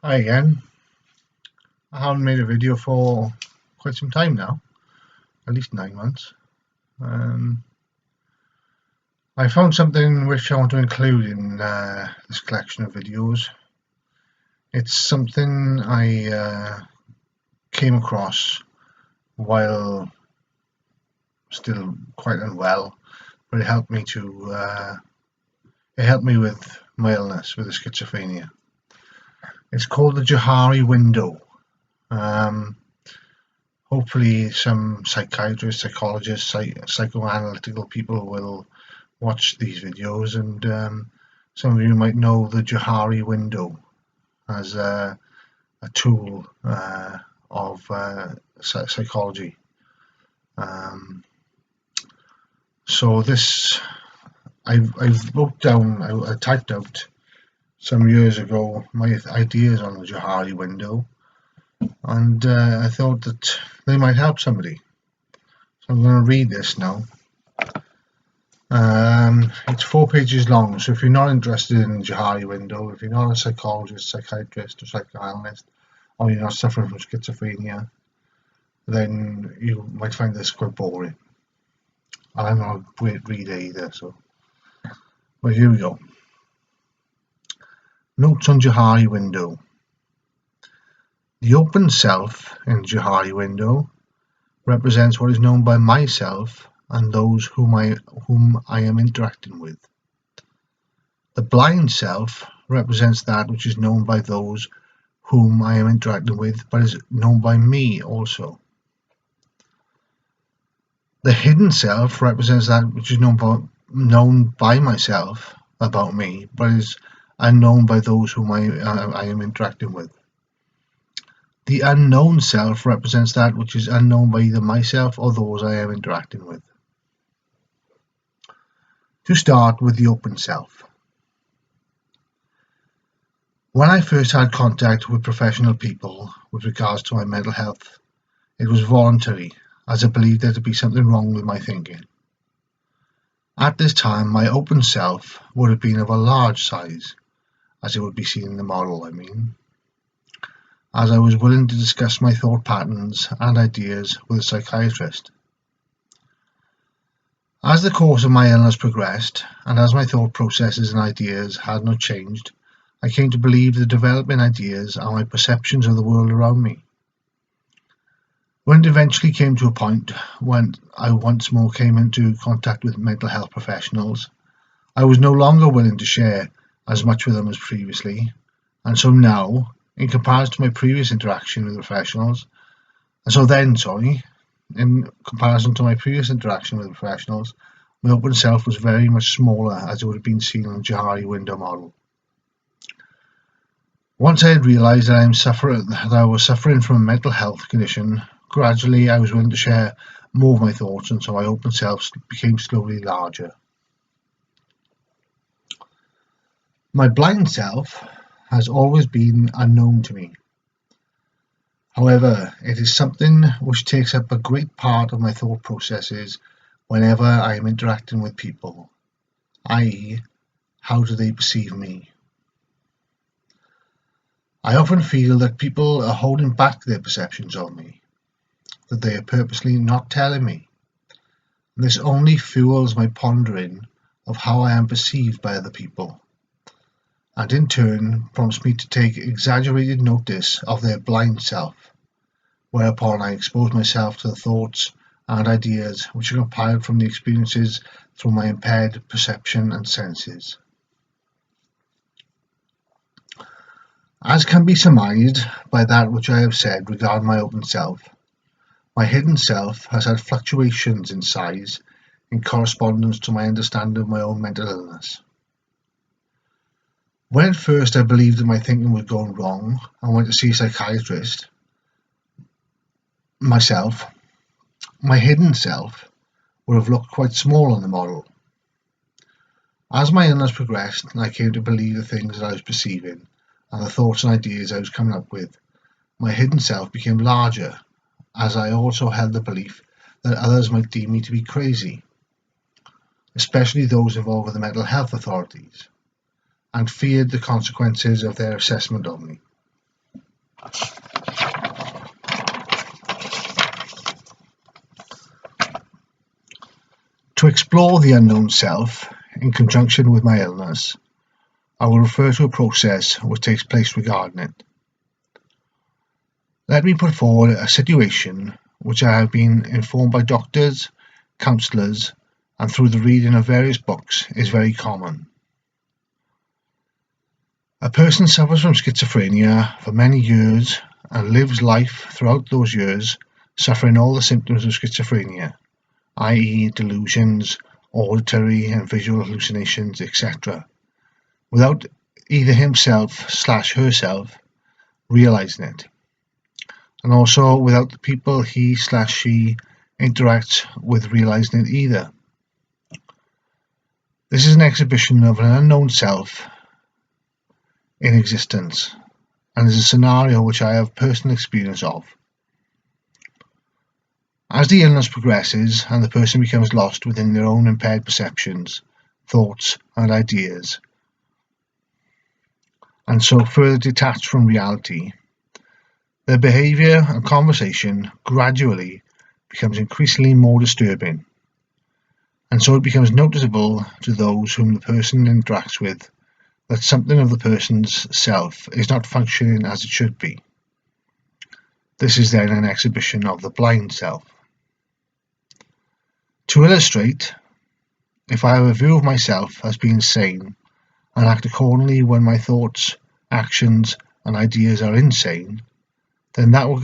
Hi again. I haven't made a video for quite some time now, at least 9 months. I found something which I want to include in this collection of videos. It's something I came across while still quite unwell, but it helped me with my illness, with the schizophrenia. It's called the Johari Window. Hopefully some psychiatrists, psychologists, psychoanalytical people will watch these videos, and some of you might know the Johari Window as a tool of psychology. So this I typed out some years ago my ideas on the Johari Window, and I thought that they might help somebody. So I'm going to read this now. It's 4 pages long, so if you're not interested in Johari Window, if you're not a psychologist, psychiatrist or psychoanalyst, or you're not suffering from schizophrenia, then you might find this quite boring. And I'm not a great reader either, but here we go. Notes on Johari Window. The open self in Johari Window represents what is known by myself and those whom I am interacting with. The blind self represents that which is known by those whom I am interacting with, but is known by me also. The hidden self represents that which is known by myself about me, but is unknown by those whom I am interacting with. The unknown self represents that which is unknown by either myself or those I am interacting with. To start with the open self. When I first had contact with professional people with regards to my mental health, it was voluntary, as I believed there to be something wrong with my thinking. At this time, my open self would have been of a large size, as it would be seen in the model, as I was willing to discuss my thought patterns and ideas with a psychiatrist. As the course of my illness progressed, and as my thought processes and ideas had not changed, I came to believe the developing ideas are my perceptions of the world around me. When it eventually came to a point when I once more came into contact with mental health professionals, I was no longer willing to share as much with them as previously, and so now, in comparison to my previous interaction with professionals, in comparison to my previous interaction with professionals, my open self was very much smaller, as it would have been seen on the Johari Window model. Once I had realised that I was suffering from a mental health condition, gradually I was willing to share more of my thoughts, and so my open self became slowly larger. My blind self has always been unknown to me. However, it is something which takes up a great part of my thought processes whenever I am interacting with people, i.e., how do they perceive me? I often feel that people are holding back their perceptions of me, that they are purposely not telling me. This only fuels my pondering of how I am perceived by other people, and in turn prompts me to take exaggerated notice of their blind self, whereupon I expose myself to the thoughts and ideas which are compiled from the experiences through my impaired perception and senses. As can be surmised by that which I have said regarding my open self, my hidden self has had fluctuations in size in correspondence to my understanding of my own mental illness. When at first I believed that my thinking was going wrong and went to see a psychiatrist, my hidden self would have looked quite small on the model. As my illness progressed and I came to believe the things that I was perceiving and the thoughts and ideas I was coming up with, my hidden self became larger, as I also held the belief that others might deem me to be crazy, especially those involved with the mental health authorities, and feared the consequences of their assessment of me. To explore the unknown self in conjunction with my illness, I will refer to a process which takes place regarding it. Let me put forward a situation which I have been informed by doctors, counsellors, and through the reading of various books is very common. A person suffers from schizophrenia for many years and lives life throughout those years suffering all the symptoms of schizophrenia, i.e. delusions, auditory and visual hallucinations, etc., without either himself/herself realizing it, and also without the people he/she interacts with realizing it either. This is an exhibition of an unknown self in existence, and is a scenario which I have personal experience of. As the illness progresses and the person becomes lost within their own impaired perceptions, thoughts and ideas, and so further detached from reality, their behaviour and conversation gradually becomes increasingly more disturbing, and so it becomes noticeable to those whom the person interacts with that something of the person's self is not functioning as it should be. This is then an exhibition of the blind self. To illustrate, if I have a view of myself as being sane and act accordingly when my thoughts, actions and ideas are insane, then that will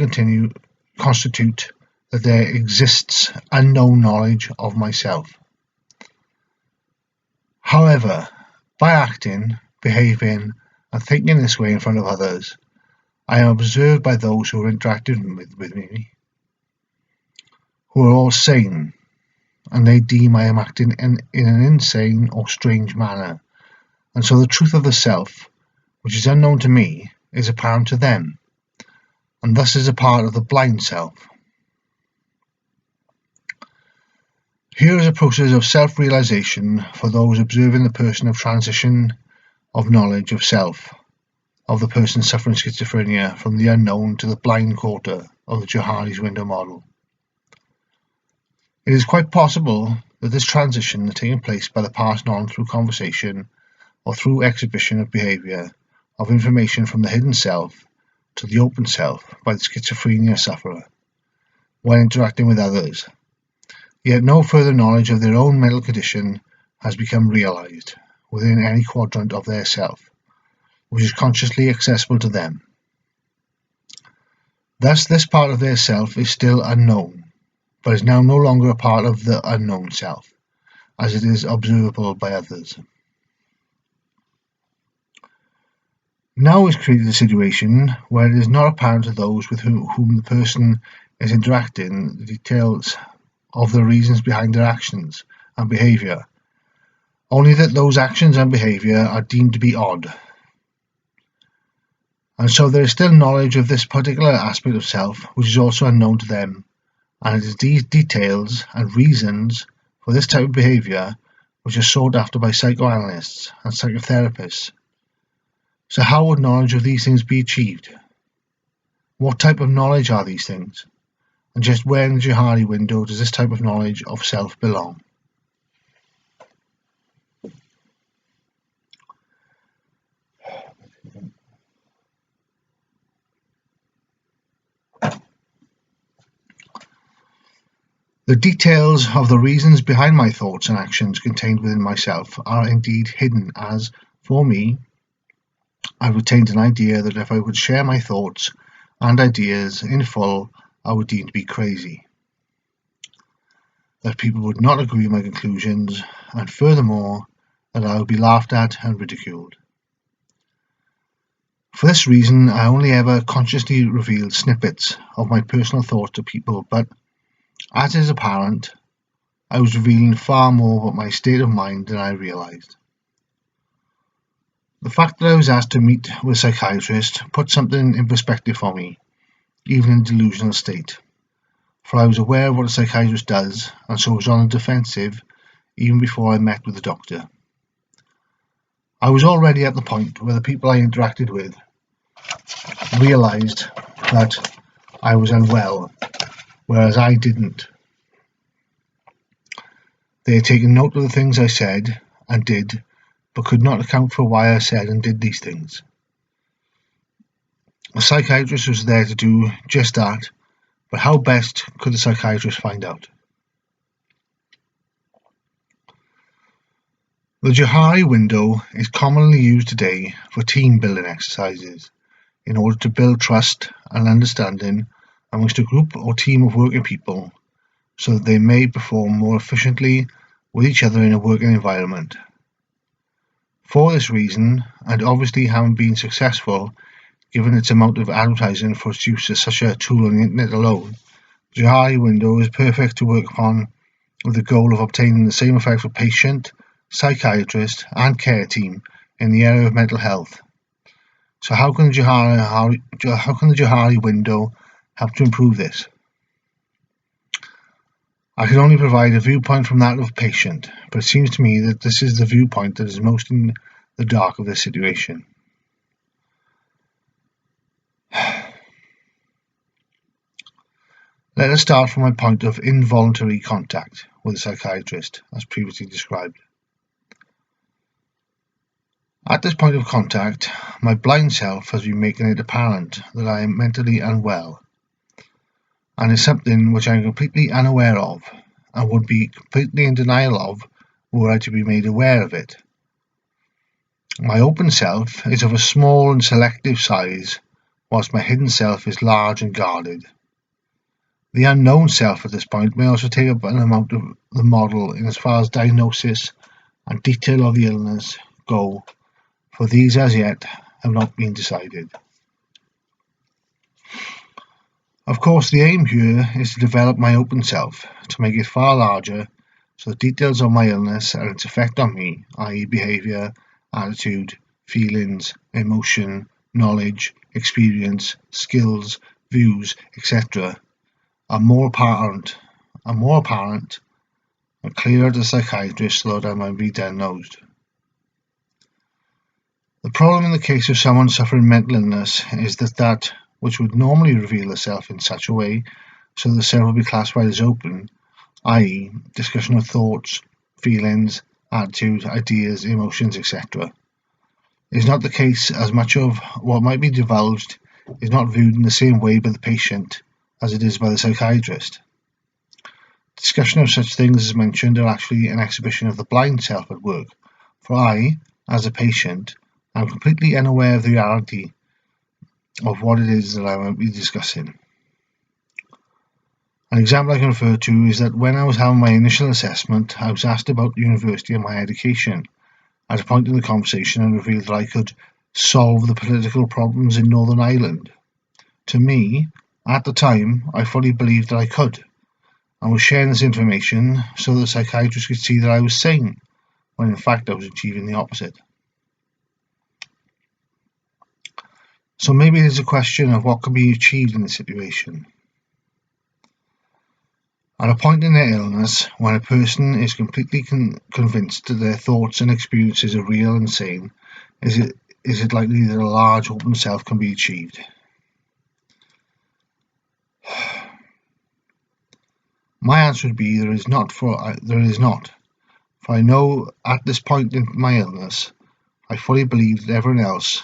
constitute that there exists unknown knowledge of myself. However, by acting, behaving and thinking this way in front of others, I am observed by those who are interacting with me, who are all sane, and they deem I am acting in an insane or strange manner, and so the truth of the self, which is unknown to me, is apparent to them, and thus is a part of the blind self. Here is a process of self-realization for those observing the person of transition of knowledge of self, of the person suffering schizophrenia, from the unknown to the blind quarter of the Johari Window model. It is quite possible that this transition is taking place by the passing on through conversation or through exhibition of behaviour of information from the hidden self to the open self by the schizophrenia sufferer when interacting with others, yet no further knowledge of their own mental condition has become realized within any quadrant of their self, which is consciously accessible to them. Thus this part of their self is still unknown, but is now no longer a part of the unknown self, as it is observable by others. Now is created a situation where it is not apparent to those with whom the person is interacting the details of the reasons behind their actions and behaviour, only that those actions and behaviour are deemed to be odd. And so there is still knowledge of this particular aspect of self which is also unknown to them, and it is these details and reasons for this type of behaviour which are sought after by psychoanalysts and psychotherapists. So how would knowledge of these things be achieved? What type of knowledge are these things? And just where in the Johari window does this type of knowledge of self belong? The details of the reasons behind my thoughts and actions contained within myself are indeed hidden, as, for me, I retained an idea that if I would share my thoughts and ideas in full, I would deem to be crazy, that people would not agree with my conclusions, and furthermore, that I would be laughed at and ridiculed. For this reason, I only ever consciously revealed snippets of my personal thoughts to people, but, as is apparent, I was revealing far more about my state of mind than I realized. The fact that I was asked to meet with a psychiatrist put something in perspective for me, even in a delusional state, for I was aware of what a psychiatrist does, and so was on the defensive even before I met with the doctor. I was already at the point where the people I interacted with realised that I was unwell, whereas I didn't. They had taken note of the things I said and did, but could not account for why I said and did these things. A psychiatrist was there to do just that, but how best could the psychiatrist find out? The Johari Window is commonly used today for team building exercises in order to build trust and understanding amongst a group or team of working people so that they may perform more efficiently with each other in a working environment. For this reason, and obviously having been successful given its amount of advertising for its use as such a tool on the internet alone, the Johari Window is perfect to work upon with the goal of obtaining the same effect for patient, psychiatrist and care team in the area of mental health. So how can the Johari Window help to improve this? I can only provide a viewpoint from that of a patient, but it seems to me that this is the viewpoint that is most in the dark of this situation. Let us start from my point of involuntary contact with a psychiatrist, as previously described. At this point of contact, my blind self has been making it apparent that I am mentally unwell, and is something which I am completely unaware of, and would be completely in denial of were I to be made aware of it. My open self is of a small and selective size, whilst my hidden self is large and guarded. The unknown self at this point may also take up an amount of the model in as far as diagnosis and detail of the illness go, for these as yet have not been decided. Of course, the aim here is to develop my open self, to make it far larger, so the details of my illness and its effect on me, i.e. behaviour, attitude, feelings, emotion, knowledge, experience, skills, views, etc., are more apparent and clearer to the psychiatrist so that I might be diagnosed. The problem in the case of someone suffering mental illness is that which would normally reveal itself in such a way so that the self will be classified as open, i.e. discussion of thoughts, feelings, attitudes, ideas, emotions, etc., is not the case, as much of what might be divulged is not viewed in the same way by the patient as it is by the psychiatrist. Discussion of such things as mentioned are actually an exhibition of the blind self at work, for I, as a patient, am completely unaware of the reality of what it is that I might be discussing. An example I can refer to is that when I was having my initial assessment, I was asked about the university and my education. At a point in the conversation, I revealed that I could solve the political problems in Northern Ireland. To me, at the time, I fully believed that I could, and was sharing this information so that the psychiatrist could see that I was sane, when in fact I was achieving the opposite. So maybe it is a question of what can be achieved in this situation. At a point in their illness, when a person is completely convinced that their thoughts and experiences are real and sane, is it likely that a large open self can be achieved? My answer would be there is not, for I know at this point in my illness, I fully believed that everyone else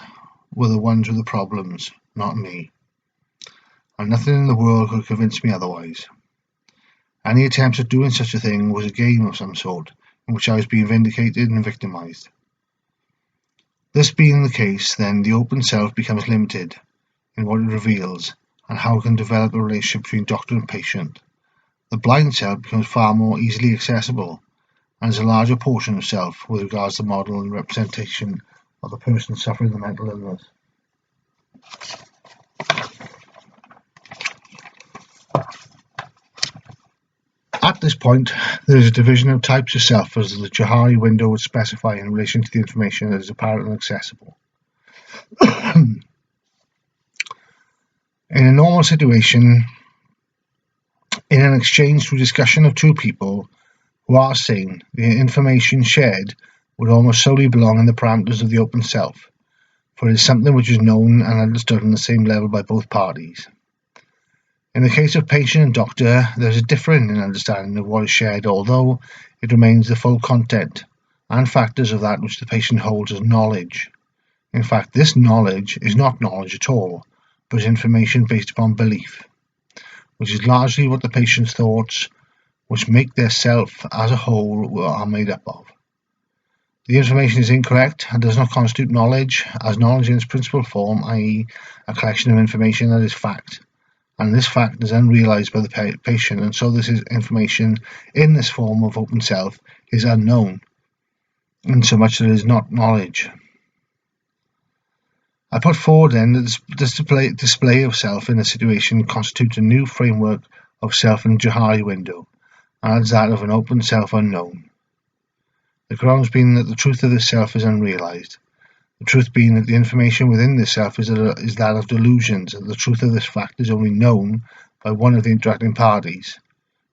were the ones with the problems, not me, and nothing in the world could convince me otherwise. Any attempts at doing such a thing was a game of some sort, in which I was being vindicated and victimized. This being the case, then the open self becomes limited in what it reveals and how it can develop a relationship between doctor and patient. The blind self becomes far more easily accessible, and is a larger portion of self with regards to the model and representation of the person suffering the mental illness. At this point, there is a division of types of self as the Johari window would specify in relation to the information that is apparent and accessible. In a normal situation, in an exchange through discussion of two people who are sane, the information shared would almost solely belong in the parameters of the open self. for it is something which is known and understood on the same level by both parties. In the case of patient and doctor, there is a difference in understanding of what is shared, although it remains the full content and factors of that which the patient holds as knowledge. In fact, this knowledge is not knowledge at all, but is information based upon belief, which is largely what the patient's thoughts, which make their self as a whole, are made up of. The information is incorrect and does not constitute knowledge, as knowledge in its principal form, i.e. a collection of information that is fact, and this fact is unrealized by the patient, and so this is information in this form of open self is unknown, insomuch that it is not knowledge. I put forward then that this display of self in a situation constitutes a new framework of self in the Johari window, and adds that of an open self unknown. The grounds being that the truth of this self is unrealized, the truth being that the information within this self is that of delusions, and the truth of this fact is only known by one of the interacting parties.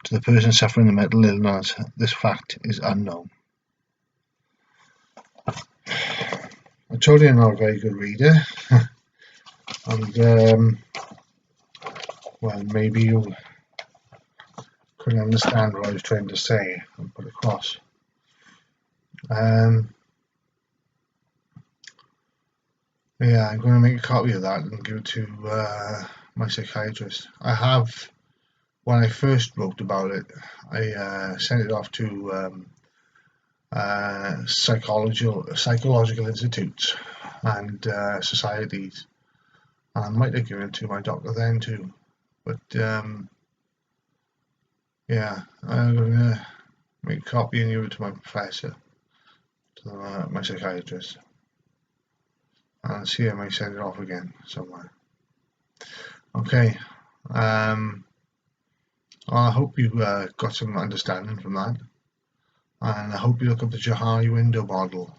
To the person suffering a mental illness, this fact is unknown. I told you I'm not a very good reader, and well, maybe you couldn't understand what I was trying to say and put across. Yeah, I'm going to make a copy of that and give it to my psychiatrist. I have, when I first wrote about it, I sent it off to psychological institutes and societies. I might have given it to my doctor then too, but yeah, I'm going to make a copy and give it to my professor, to my psychiatrist, and see if I may send it off again somewhere. Okay, I hope you got some understanding from that, and I hope you look up the Johari window model,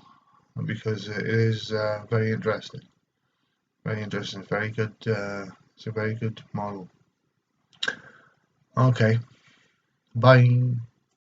because it is very interesting. Very interesting, very good. It's a very good model. Okay, bye.